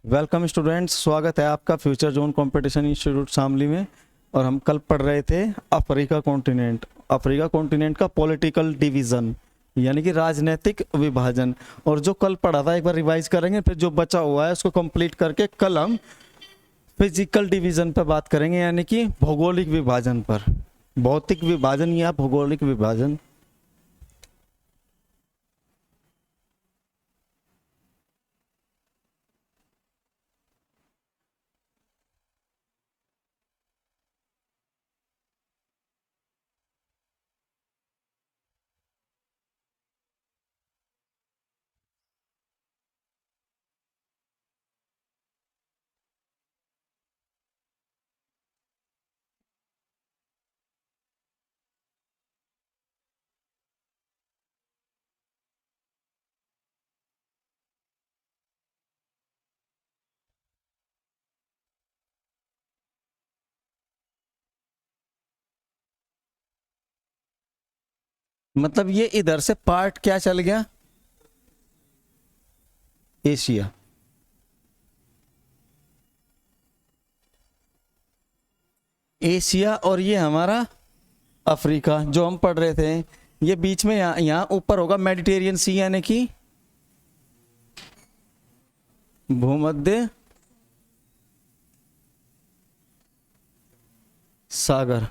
Welcome students, स्वागत है आपका future zone competition institute Shamli में। और हम कल पढ़ रहे थे अफ्रीका कॉन्टिनेंट का पॉलिटिकल डिवीज़न, यानी कि राजनीतिक विभाजन। और जो कल पढ़ा था एक बार रिवाइज करेंगे, फिर जो बचा हुआ है उसको कंप्लीट करके कल हम फिजिकल डिवीज़न पर बात करेंगे, यानी कि भौगोलिक विभाजन पर। भौतिक विभाजन या भौगोलिक विभाजन। मतलब ये इधर से पार्ट क्या चल गया, एशिया। एशिया और ये हमारा अफ्रीका जो हम पढ़ रहे थे। ये बीच में यहाँ ऊपर होगा मेडिटेरियन सी, यानी कि भूमध्य सागर।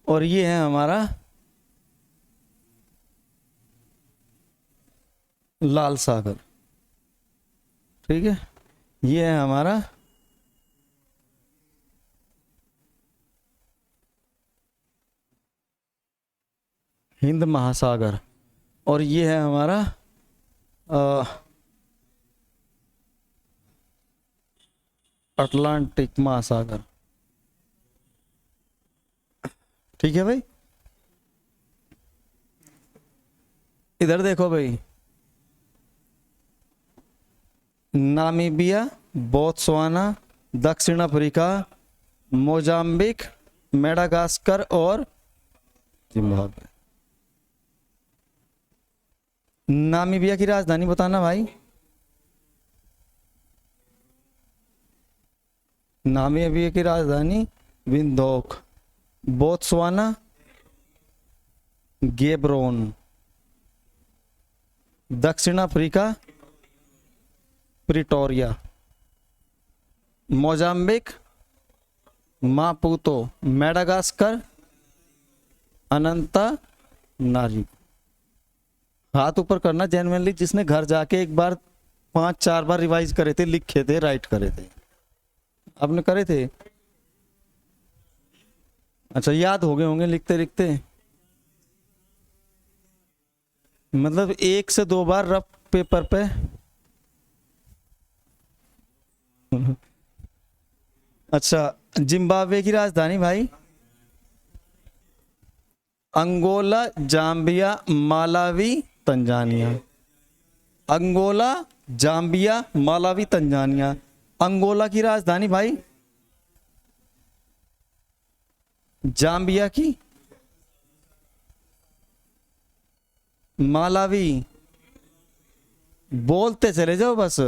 और ये है हमारा लाल सागर। ठीक है, ये है हमारा हिंद महासागर। और ये है हमारा अटलांटिक महासागर। ठीक है भाई, इधर देखो भाई, नामीबिया, बोत्सवाना, दक्षिण अफ्रीका, मोजाम्बिक, मेडागास्कर और जिम्बाब्वे। नामीबिया की राजधानी बताना भाई। नामीबिया की राजधानी विंडहोक। Botswana Gaborone. दक्षिण Africa Pretoria. Mozambique Maputo. Madagascar Antananarivo. हाथ ऊपर करना जेन्युइनली जिसने घर जाके एक बार 5-4 बार रिवाइज करे थे, लिखे थे, राइट करे थे। आपने करे थे? अच्छा, याद हो गए होंगे लिखते लिखते। मतलब 1 से 2 बार रफ पेपर पे। अच्छा, जिम्बाब्वे की राजधानी भाई Angola, Zambia, Malawi, Tanzania. Angola, Zambia, Malawi, Tanzania. Angola की राजधानी भाई जाम्बिया की मालावी। बोलते चले जाओ बस,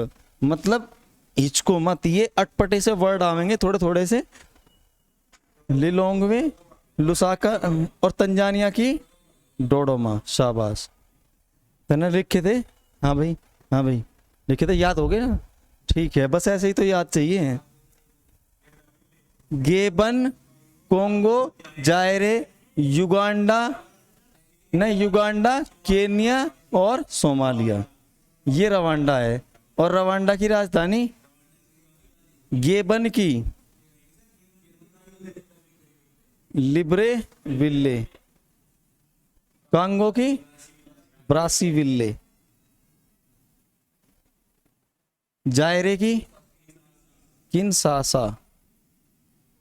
मतलब हिचको मत, ये अटपटे से वर्ड आवेंगे थोड़े थोड़े से। लिलोंगवे, लुसाका और तंजानिया की डोडोमा। शाबाश, तने लिखे थे? हाँ भाई, हाँ भाई लिखे थे, याद हो गए ना? ठीक है, बस ऐसे ही तो याद चाहिए। गेबन, कोंगो, जायरे, युगांडा, नहीं युगांडा, केन्या और सोमालिया। ये रवांडा है। और रवांडा की राजधानी गेबन की लिब्रे विल्ले। कांगो की ब्रासीविल्ले। जायरे की किनसासा।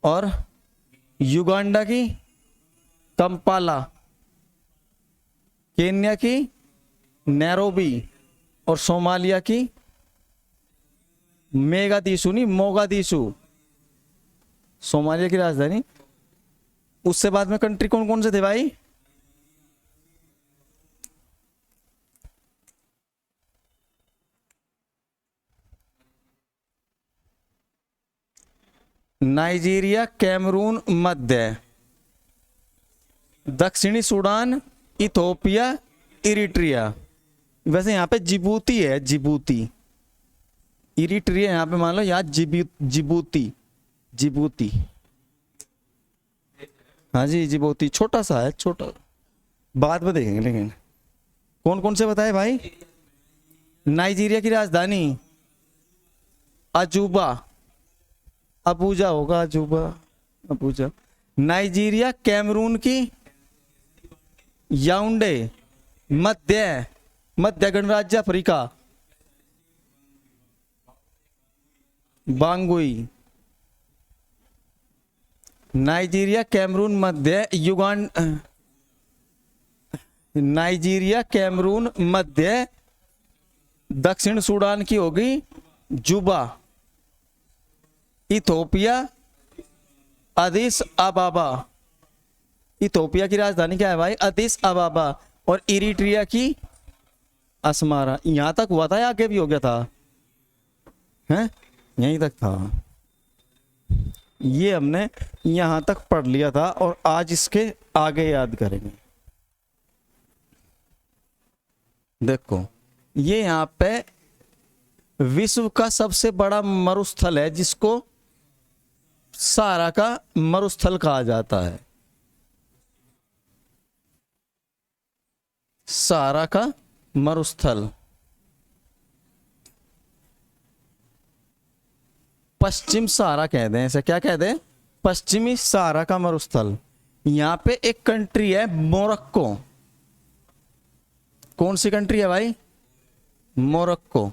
और युगांडा की कंपाला। केन्या की नैरोबी। और सोमालिया की मेगादीशु, नहीं मोगादीशु। सोमालिया की राजधानी। उससे बाद में कंट्री कौन कौन से थे भाई? नाइजीरिया, कैमरून, मध्य, दक्षिणी सूडान, इथोपिया, इरिट्रिया। वैसे यहाँ पे जिबूती है, जिबूती, इरिट्रिया यहाँ पे मान लो, यहाँ जिबूती, जिबूती। हाँ जी, जिबूती छोटा सा है, छोटा, बाद में देखेंगे। लेकिन कौन कौन से बताए भाई? नाइजीरिया की राजधानी अजूबा, अबूजा होगा, अजूबा, अबूजा। नाइजीरिया, कैमरून की याउंडे, मध्य गणराज्य अफ्रीका बांगुई। नाइजीरिया, कैमरून, मध्य नाइजीरिया, कैमरून, मध्य, दक्षिण सूडान की होगी जुबा, इथोपिया, अदिस अबाबा। इथोपिया की राजधानी क्या है भाई? अदिस अबाबा। और इरिट्रिया की असमारा। यहां तक हुआ था या आगे भी हो गया था? हैं, यहीं तक था। ये हमने यहां तक पढ़ लिया था और आज इसके आगे याद करेंगे। देखो, ये यहां पे विश्व का सबसे बड़ा मरुस्थल है, जिसको सहारा का मरुस्थल कहा जाता है। सहारा का मरुस्थल, पश्चिम सहारा कहते हैं इसे। क्या कहते हैं? पश्चिमी सहारा का मरुस्थल। यहां पे एक कंट्री है मोरक्को। कौन सी कंट्री है भाई? मोरक्को।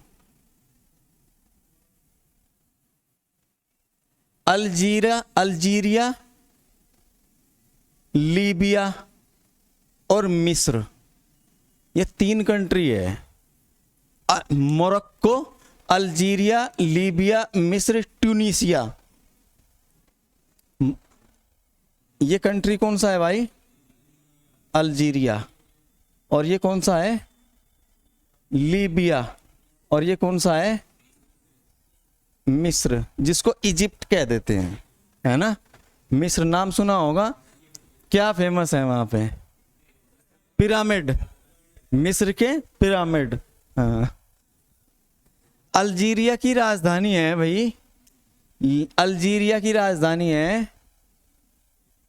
अल्जीरिया, लीबिया और मिस्र, ये 3 कंट्री है। मोरक्को, अल्जीरिया, लीबिया, मिस्र, ट्यूनीसिया। ये कंट्री कौन सा है भाई? अल्जीरिया। और ये कौन सा है? लीबिया। और ये कौन सा है? मिस्र, जिसको इजिप्ट कह देते हैं, है ना। मिस्र नाम सुना होगा। क्या फेमस है वहां पे? पिरामिड, मिस्र के पिरामिड। हाँ। अल्जीरिया की राजधानी है भाई, अल्जीरिया की राजधानी है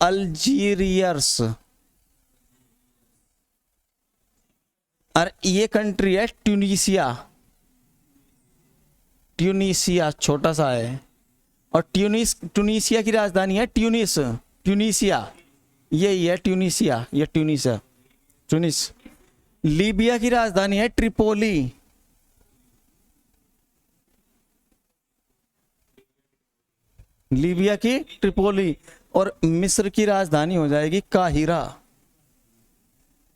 अल्जीरियर्स। और ये कंट्री है ट्यूनीसिया। ट्यूनीसिया छोटा सा है। और ट्यूनीसिया की राजधानी है ट्यूनीसिया। यही है ट्यूनीसिया, ये ट्यूनिस। लीबिया की राजधानी है ट्रिपोली। लीबिया की ट्रिपोली। और मिस्र की राजधानी हो जाएगी काहिरा।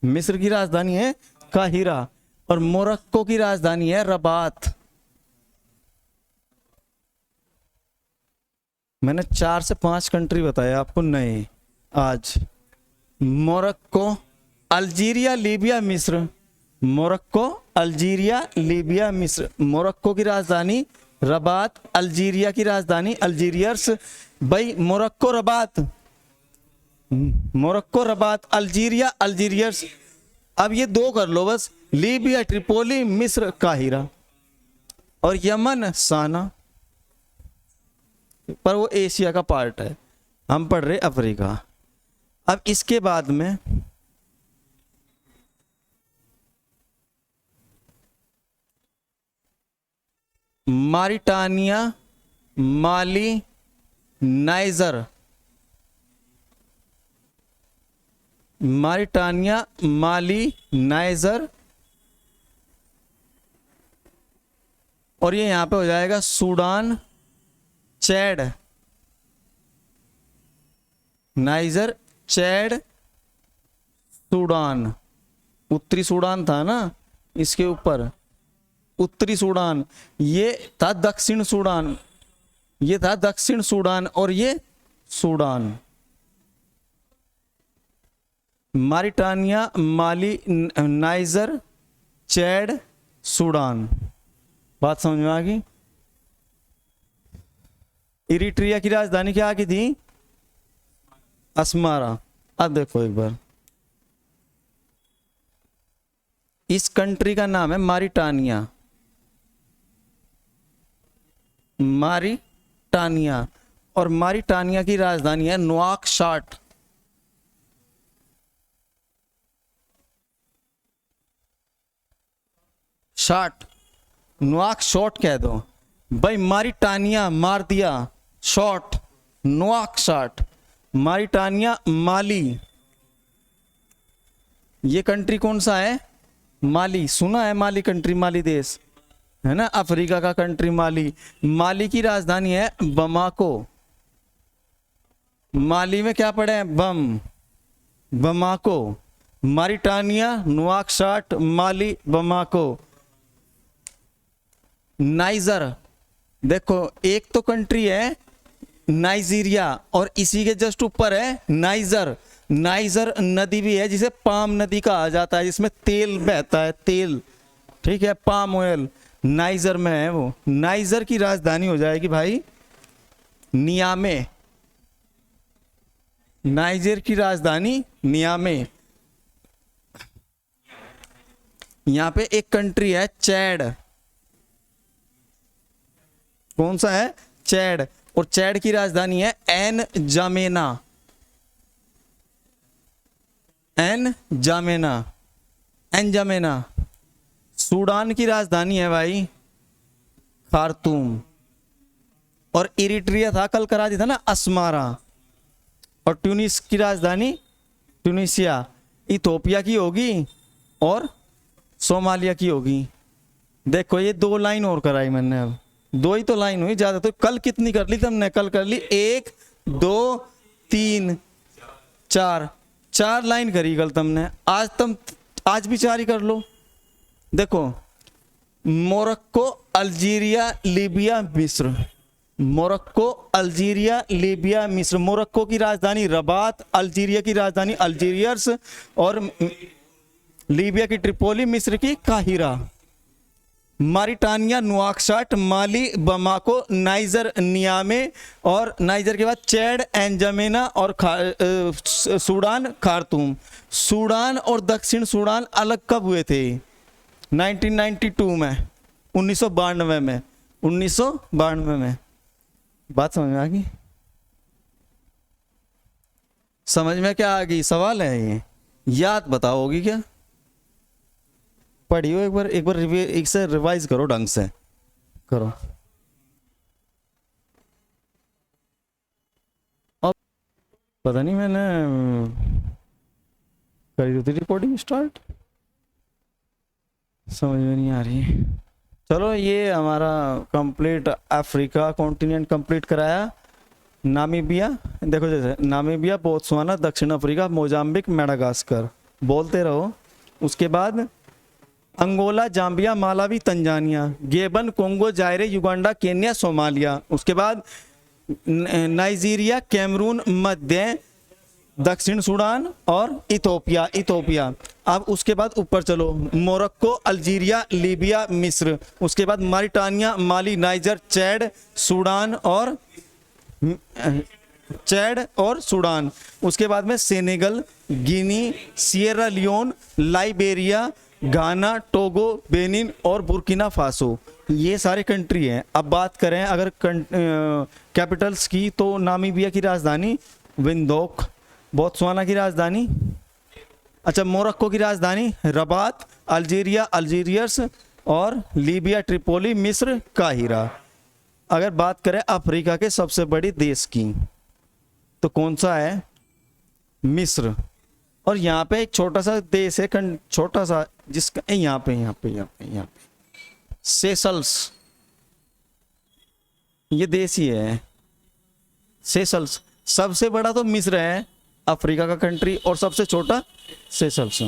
मिस्र की राजधानी है काहिरा। और मोरक्को की राजधानी है रबात। मैंने 4 से 5 कंट्री बताया आपको नए आज। मोरक्को, अल्जीरिया, लीबिया, मिस्र। मोरक्को, अल्जीरिया, लीबिया, मिस्र। मोरक्को की राजधानी रबात, अल्जीरिया की राजधानी अल्जीरियर्स। भाई मोरक्को रबात, अल्जीरिया अल्जीरियर्स। अब ये 2 कर लो बस, लीबिया ट्रिपोली, मिस्र काहिरा। और यमन साना, पर वो एशिया का पार्ट है। हम पढ़ रहे अफ्रीका। अब इसके बाद में मारिटानिया, माली, नाइजर। मारिटानिया, माली, नाइजर। और ये यहां पे हो जाएगा Sudan, Chad, niger, Chad, Sudan. उत्तरी सूडान था ना इसके ऊपर, उत्तरी सूडान। ये था दक्षिण सूडान, ये था दक्षिण सूडान। और ये सूडान। मारिटानिया, माली, नाइजर, चैड, सूडान। बात समझ में आ गई? इरिट्रिया की राजधानी क्या की थी? अस्मारा। अब देखो एक बार, इस कंट्री का नाम है मारिटानिया। मारिटानिया, और मारिटानिया की राजधानी है नुआकशाट। शाट, नुआकशॉट कह दो भाई। मारिटानिया मार दिया, शॉट नुआकशाट। मारिटानिया माली, ये कंट्री कौन सा है? माली। सुना है माली कंट्री, माली देश है ना, अफ्रीका का कंट्री माली। माली की राजधानी है बमाको। माली में क्या पड़े हैं? बम, बमाको। मारिटानिया, नुआकशाट, माली, बमाको। नाइजर, देखो एक तो कंट्री है नाइजीरिया और इसी के जस्ट ऊपर है नाइजर। नाइजर नदी भी है जिसे पाम नदी कहा जाता है, जिसमें तेल बहता है, तेल, ठीक है, पाम ऑयल नाइजर में है वो। नाइजर की राजधानी हो जाएगी भाई नियामे। नाइजर की राजधानी नियामे। यहां पे एक कंट्री है चैड। कौन सा है? चैड। और चैड की राजधानी है N'Djamena. N'Djamena, N'Djamena. Sudan की राजधानी है भाई खार्तूम। और इरिट्रिया था, कल करा दिया था ना, अस्मारा। और ट्यूनिस की राजधानी ट्यूनिसिया। इथोपिया की होगी और सोमालिया की होगी। देखो ये 2 लाइन और कराई मैंने, अब 2 ही तो लाइन हुई, ज्यादा तो। कल कितनी कर ली तुमने? कल कर ली 1 2 3 4, 4 लाइन करी कल तुमने। आज भी 4 ही कर लो। देखो मोरक्को, अल्जीरिया, लीबिया, मिस्र। मोरक्को, अल्जीरिया, लीबिया, मिस्र। मोरक्को की राजधानी रबात, अल्जीरिया की राजधानी अल्जीरियर्स, और लीबिया की ट्रिपोली, मिस्र की काहिरा। मारिटानिया, नुआकशाट, माली बमाको, नाइजर नियामे, और नाइजर के बाद चैड, एंजामेना, और सूडान खार्तूम। सूडान और दक्षिण सूडान अलग कब हुए थे? 1992 में, 1992 में, 1992 में। बात समझ में आ गई? समझ में क्या आ गई? सवाल है ये, याद बताओगी क्या? पढ़ियो एक बार, एक से रिवाइज करो, ढंग से करो। अब पता नहीं मैंने करी तो थी रिकॉर्डिंग स्टार्ट, समझ में नहीं आ रही है। चलो ये हमारा कंप्लीट अफ्रीका कॉन्टिनेंट कंप्लीट कराया। नामीबिया, देखो जैसे नामीबिया, बोत्सवाना, दक्षिण अफ्रीका, मोजाम्बिक, मेडागास्कर, बोलते रहो। उसके बाद Angola, Zambia, Malawi, Tanzania, Gabon, Congo, Zaire, Uganda, Kenya, Somalia. उसके बाद नाइजीरिया, कैमरून, मध्य दक्षिण सूडान और इथोपिया। इथोपिया। अब उसके बाद ऊपर चलो, मोरक्को, अल्जीरिया, लीबिया, मिस्र। उसके बाद मारिटानिया, माली, नाइजर, चैड, सूडान और सूडान। उसके बाद में सेनेगल, गिनी, सिएरा लियोन, लाइबेरिया, घाना, टोगो, बेनिन और बुर्किना फासो। ये सारे कंट्री हैं। अब बात करें अगर कैपिटल्स की, तो नामीबिया की राजधानी विंडहोक, बोत्सवाना की राजधानी, अच्छा मोरक्को की राजधानी रबात, अल्जीरिया अल्जीरियर्स, और लीबिया ट्रिपोली, मिस्र काहिरा। अगर बात करें अफ्रीका के सबसे बड़ी देश की, तो कौन सा है? मिस्र। और यहाँ पे एक छोटा सा देश है, छोटा सा, जिसका यहाँ पे सेशल्स, ये देश ही है सेशल्स। सबसे बड़ा तो मिस्र है अफ्रीका का कंट्री, और सबसे छोटा सेशल्स।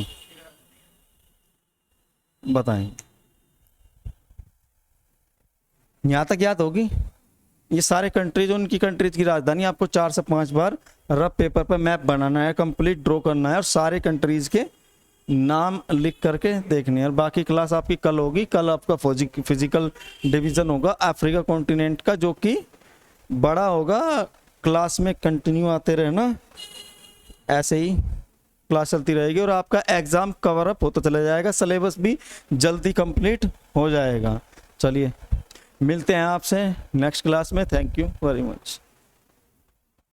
बताएं, यहां तक याद होगी? ये सारे कंट्रीज, उनकी कंट्रीज की राजधानी आपको 4 से 5 बार रफ पेपर पर मैप बनाना है, कंप्लीट ड्रॉ करना है, और सारे कंट्रीज के नाम लिख करके देखने हैं। और बाकी क्लास आपकी कल होगी। कल आपका फिजिकल डिवीजन होगा अफ्रीका कॉन्टिनेंट का, जो कि बड़ा होगा, क्लास में कंटिन्यू आते रहना, ऐसे ही क्लास चलती रहेगी और आपका एग्ज़ाम कवर अप होता चला जाएगा, सिलेबस भी जल्दी कंप्लीट हो जाएगा। चलिए मिलते हैं आपसे नेक्स्ट क्लास में। Thank you very much.